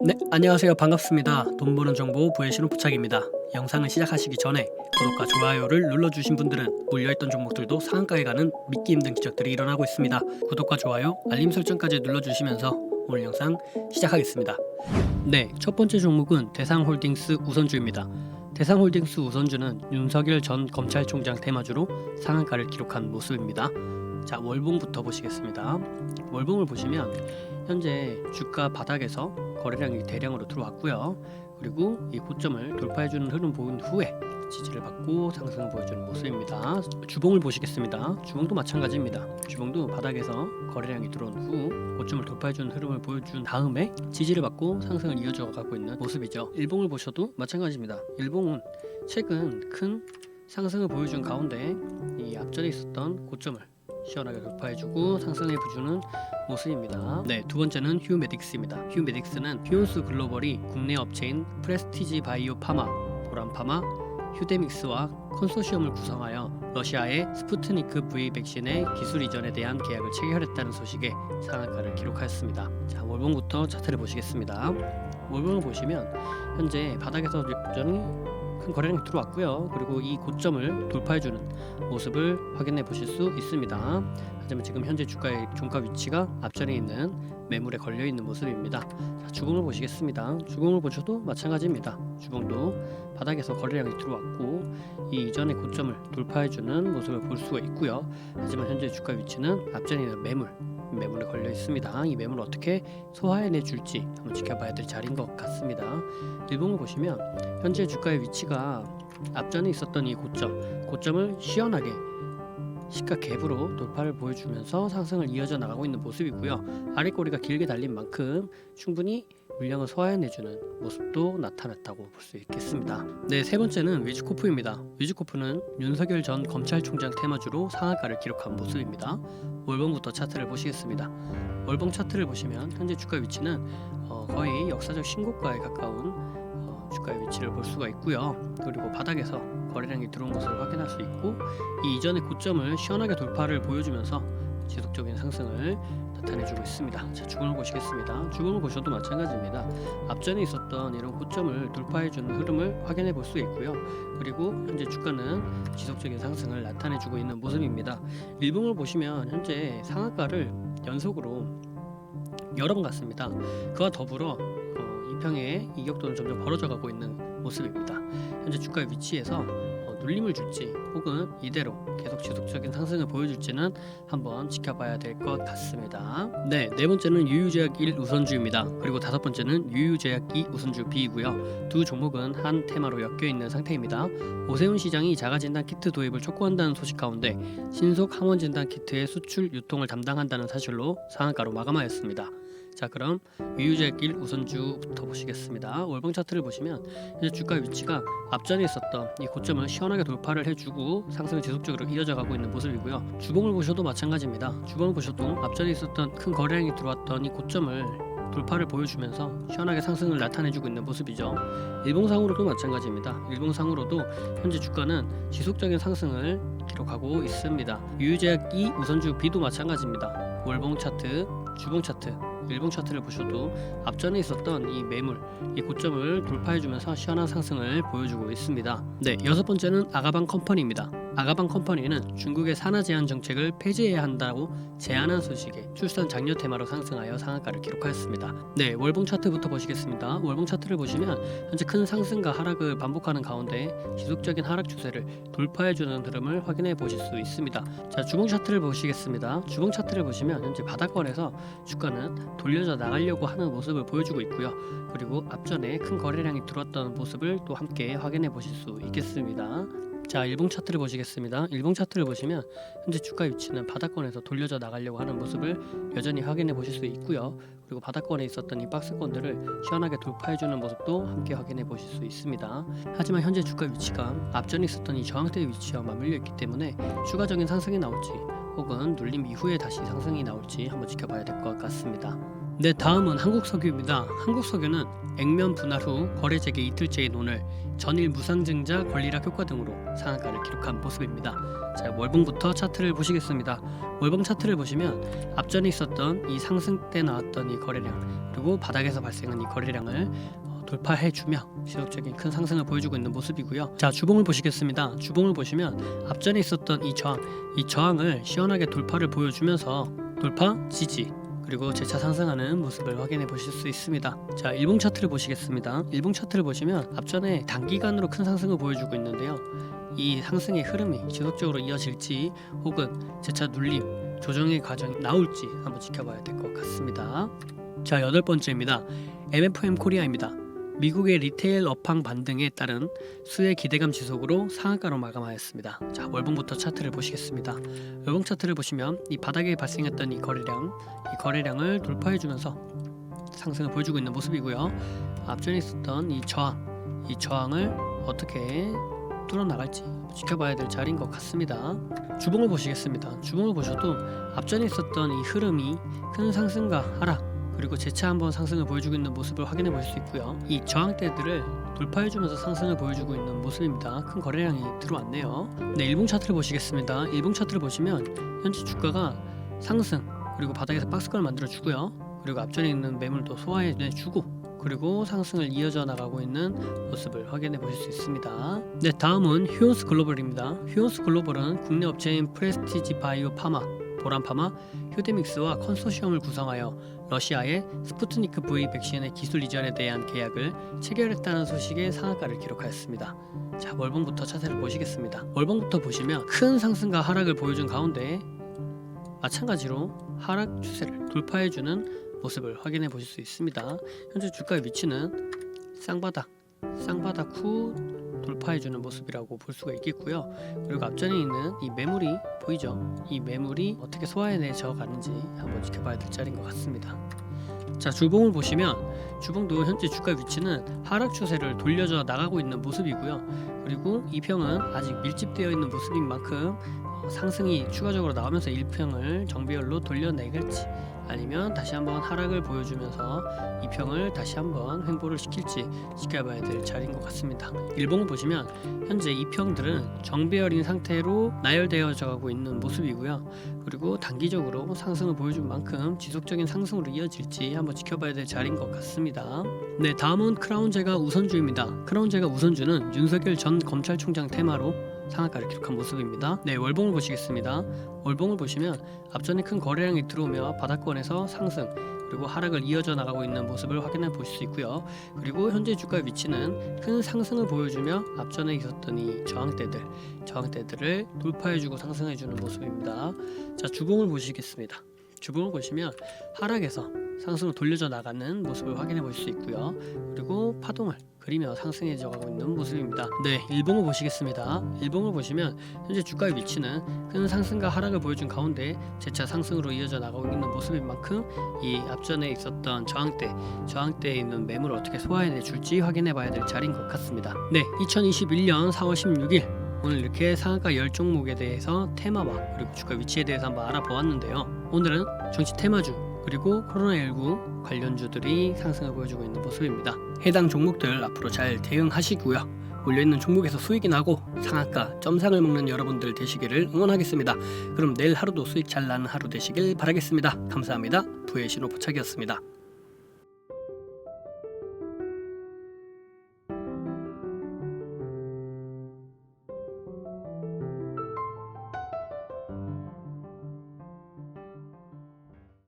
네, 안녕하세요. 반갑습니다. 돈 버는 정보 부의 신호부착입니다. 영상을 시작하시기 전에 구독과 좋아요를 눌러주신 분들은 물려있던 종목들도 상한가에 가는 믿기 힘든 기적들이 일어나고 있습니다. 구독과 좋아요, 알림 설정까지 눌러주시면서 오늘 영상 시작하겠습니다. 네, 첫 번째 종목은 대상홀딩스 우선주입니다. 대상홀딩스 우선주는 윤석열 전 검찰총장 테마주로 상한가를 기록한 모습입니다. 자, 월봉부터 보시겠습니다. 월봉을 보시면 현재 주가 바닥에서 거래량이 대량으로 들어왔고요. 그리고 이 고점을 돌파해주는 흐름 보인 후에 지지를 받고 상승을 보여주는 모습입니다. 주봉을 보시겠습니다. 주봉도 마찬가지입니다. 주봉도 바닥에서 거래량이 들어온 후 고점을 돌파해주는 흐름을 보여준 다음에 지지를 받고 상승을 이어져 가고 있는 모습이죠. 일봉을 보셔도 마찬가지입니다. 일봉은 최근 큰 상승을 보여준 가운데 이 앞전에 있었던 고점을 시원하게 돌파해주고 상승해주는 모습입니다. 네, 두 번째는 휴메딕스입니다. 휴메딕스는 휴온스 글로벌이 국내 업체인 프레스티지 바이오 파마, 보람파마, 휴데믹스와 컨소시엄을 구성하여 러시아의 스푸트니크 V 백신의 기술 이전에 대한 계약을 체결했다는 소식에 상한가를 기록하였습니다. 자, 월봉부터 차트를 보시겠습니다. 월봉을 보시면 현재 바닥에서 여전히 큰 거래량이 들어왔고요. 그리고 이 고점을 돌파해주는 모습을 확인해 보실 수 있습니다. 하지만 지금 현재 주가의 종가 위치가 앞전에 있는 매물에 걸려 있는 모습입니다. 자, 주봉을 보시겠습니다. 주봉을 보셔도 마찬가지입니다. 주봉도 바닥에서 거래량이 들어왔고 이 이전의 고점을 돌파해주는 모습을 볼 수가 있고요. 하지만 현재 주가 위치는 앞전에 있는 매물에 걸려 있습니다. 이 매물을 어떻게 소화해내 줄지 한번 지켜봐야 될 자리인 것 같습니다. 일봉을 보시면 현재 주가의 위치가 앞전에 있었던 이 고점을 시원하게 시가 갭으로 돌파를 보여주면서 상승을 이어져 나가고 있는 모습이고요. 아랫꼬리가 길게 달린 만큼 충분히 물량을 소화해내주는 모습도 나타났다고 볼 수 있겠습니다. 네, 세 번째는 위즈코프입니다. 위즈코프는 윤석열 전 검찰총장 테마주로 상한가를 기록한 모습입니다. 월봉부터 차트를 보시겠습니다. 월봉 차트를 보시면 현재 주가 위치는 거의 역사적 신고가에 가까운 주가의 위치를 볼 수가 있고요. 그리고 바닥에서 거래량이 들어온 것을 확인할 수 있고 이 이전의 고점을 시원하게 돌파를 보여주면서 지속적인 상승을 나타내주고 있습니다. 자, 주봉을 보시겠습니다. 주봉을 보셔도 마찬가지입니다. 앞전에 있었던 이런 고점을 돌파해주는 흐름을 확인해 볼 수 있고요. 그리고 현재 주가는 지속적인 상승을 나타내주고 있는 모습입니다. 일봉을 보시면 현재 상한가를 연속으로 여러 번 갔습니다. 그와 더불어 이평의 이격도는 점점 벌어져가고 있는 모습입니다. 현재 주가의 위치에서 눌림을 줄지 혹은 이대로 계속 지속적인 상승을 보여줄지는 한번 지켜봐야 될 것 같습니다. 네, 네 번째는 유유제약 1 우선주입니다. 그리고 다섯 번째는 유유제약 2 우선주 B이고요. 두 종목은 한 테마로 엮여 있는 상태입니다. 오세훈 시장이 자가진단 키트 도입을 촉구한다는 소식 가운데 신속 항원 진단 키트의 수출 유통을 담당한다는 사실로 상한가로 마감하였습니다. 자, 그럼 유유제약 1 우선주부터 보시겠습니다. 월봉 차트를 보시면 현재 주가 위치가 앞전에 있었던 이 고점을 시원하게 돌파를 해주고 상승을 지속적으로 이어져가고 있는 모습이고요. 주봉을 보셔도 마찬가지입니다. 주봉을 보셔도 앞전에 있었던 큰 거래량이 들어왔던 이 고점을 돌파를 보여주면서 시원하게 상승을 나타내주고 있는 모습이죠. 일봉상으로도 마찬가지입니다. 일봉상으로도 현재 주가는 지속적인 상승을 기록하고 있습니다. 유유제약 2 우선주 B도 마찬가지입니다. 월봉 차트, 주봉 차트, 일봉 차트를 보셔도 앞전에 있었던 이 매물, 이 고점을 돌파해주면서 시원한 상승을 보여주고 있습니다. 네, 여섯 번째는 아가방 컴퍼니입니다. 아가방 컴퍼니는 중국의 산화 제한 정책을 폐지해야 한다고 제안한 소식에 출산 장려 테마로 상승하여 상한가를 기록하였습니다. 네, 월봉 차트부터 보시겠습니다. 월봉 차트를 보시면 현재 큰 상승과 하락을 반복하는 가운데 지속적인 하락 추세를 돌파해주는 흐름을 확인해 보실 수 있습니다. 자, 주봉 차트를 보시겠습니다. 주봉 차트를 보시면 현재 바닥권에서 주가는 돌려져 나가려고 하는 모습을 보여주고 있고요. 그리고 앞전에 큰 거래량이 들어왔던 모습을 또 함께 확인해 보실 수 있겠습니다. 자, 일봉 차트를 보시겠습니다. 일봉 차트를 보시면 현재 주가 위치는 바닥권에서 돌려져 나가려고 하는 모습을 여전히 확인해 보실 수 있고요. 그리고 바닥권에 있었던 이 박스권들을 시원하게 돌파해주는 모습도 함께 확인해 보실 수 있습니다. 하지만 현재 주가 위치가 앞전에 있었던 이 저항대의 위치와 맞물려 있기 때문에 추가적인 상승이 나올지 혹은 눌림 이후에 다시 상승이 나올지 한번 지켜봐야 될 것 같습니다. 네, 다음은 한국석유입니다. 한국석유는 액면 분할 후 거래 재개 이틀째인 오늘 전일 무상증자 권리락 효과 등으로 상한가를 기록한 모습입니다. 자, 월봉부터 차트를 보시겠습니다. 월봉 차트를 보시면 앞전에 있었던 이 상승 때 나왔던 이 거래량, 그리고 바닥에서 발생한 이 거래량을 돌파해주며 지속적인 큰 상승을 보여주고 있는 모습이고요. 자, 주봉을 보시겠습니다. 주봉을 보시면 앞전에 있었던 이 저항을 시원하게 돌파를 보여주면서 돌파, 지지, 그리고 재차 상승하는 모습을 확인해 보실 수 있습니다. 자, 일봉 차트를 보시겠습니다. 일봉 차트를 보시면 앞전에 단기간으로 큰 상승을 보여주고 있는데요. 이 상승의 흐름이 지속적으로 이어질지 혹은 재차 눌림, 조정의 과정이 나올지 한번 지켜봐야 될 것 같습니다. 자, 8번째입니다. MFM 코리아입니다. 미국의 리테일 업황 반등에 따른 수혜 기대감 지속으로 상한가로 마감하였습니다. 자, 월봉부터 차트를 보시겠습니다. 월봉 차트를 보시면 이 바닥에 발생했던 이 거래량을 돌파해주면서 상승을 보여주고 있는 모습이고요. 앞전에 있었던 이 저항을 어떻게 뚫어나갈지 지켜봐야 될 자리인 것 같습니다. 주봉을 보시겠습니다. 주봉을 보셔도 앞전에 있었던 이 흐름이 큰 상승과 하락, 그리고 재차 한번 상승을 보여주고 있는 모습을 확인해 볼 수 있고요. 이 저항대들을 돌파해주면서 상승을 보여주고 있는 모습입니다. 큰 거래량이 들어왔네요. 네, 일봉 차트를 보시겠습니다. 일봉 차트를 보시면 현재 주가가 상승, 그리고 바닥에서 박스권을 만들어주고요. 그리고 앞전에 있는 매물도 소화해주고, 그리고 상승을 이어져 나가고 있는 모습을 확인해 보실 수 있습니다. 네, 다음은 휴온스 글로벌입니다. 휴온스 글로벌은 국내 업체인 프레스티지 바이오 파마, 보람파마, 휴데믹스와 컨소시엄을 구성하여 러시아의 스푸트니크 V 백신의 기술 이전에 대한 계약을 체결했다는 소식에 상한가를 기록하였습니다. 자, 월봉부터 차트를 보시겠습니다. 월봉부터 보시면 큰 상승과 하락을 보여준 가운데 마찬가지로 하락 추세를 돌파해주는 모습을 확인해 보실 수 있습니다. 현재 주가의 위치는 쌍바닥 후 돌파해주는 모습이라고 볼 수가 있겠고요. 그리고 앞전에 있는 이 매물이 보이죠? 이 매물이 어떻게 소화해내져 가는지 한번 지켜봐야 될 자리인 것 같습니다. 자, 주봉을 보시면 주봉도 현재 주가 위치는 하락 추세를 돌려져 나가고 있는 모습이고요. 그리고 이평은 아직 밀집되어 있는 모습인 만큼 상승이 추가적으로 나오면서 1평을 정비열로 돌려내갈지, 아니면 다시 한번 하락을 보여주면서 2평을 다시 한번 횡보를 시킬지 지켜봐야 될 자리인 것 같습니다. 일봉을 보시면 현재 2평들은 정배열인 상태로 나열되어져 가고 있는 모습이고요. 그리고 단기적으로 상승을 보여준 만큼 지속적인 상승으로 이어질지 한번 지켜봐야 될 자리인 것 같습니다. 네, 다음은 크라운제가 우선주입니다. 크라운제가 우선주는 윤석열 전 검찰총장 테마로 상한가를 기록한 모습입니다. 네, 월봉을 보시겠습니다. 월봉을 보시면 앞전에 큰 거래량이 들어오며 바닥권에서 상승, 그리고 하락을 이어져 나가고 있는 모습을 확인해 보실 수 있고요. 그리고 현재 주가 위치는 큰 상승을 보여주며 앞전에 있었던 이 저항대들을 돌파해주고 상승해주는 모습입니다. 자, 주봉을 보시겠습니다. 주봉을 보시면 하락에서 상승으로 돌려져 나가는 모습을 확인해 보실 수 있고요. 그리고 파동을 그리며 상승해져 가고 있는 모습입니다. 네, 일봉을 보시겠습니다. 일봉을 보시면 현재 주가의 위치는 큰 상승과 하락을 보여준 가운데 재차 상승으로 이어져 나가고 있는 모습인 만큼 이 앞전에 있었던 저항대에 있는 매물을 어떻게 소화해내 줄지 확인해 봐야 될 자리인 것 같습니다. 네, 2021년 4월 16일 오늘 이렇게 상한가 10종목에 대해서 테마와 그리고 주가 위치에 대해서 한번 알아보았는데요. 오늘은 정치 테마주 그리고 코로나19 관련주들이 상승을 보여주고 있는 모습입니다. 해당 종목들 앞으로 잘 대응하시고요. 몰려있는 종목에서 수익이 나고 상한가 점상을 먹는 여러분들 되시기를 응원하겠습니다. 그럼 내일 하루도 수익 잘 나는 하루 되시길 바라겠습니다. 감사합니다. 부의 신호 포착이었습니다.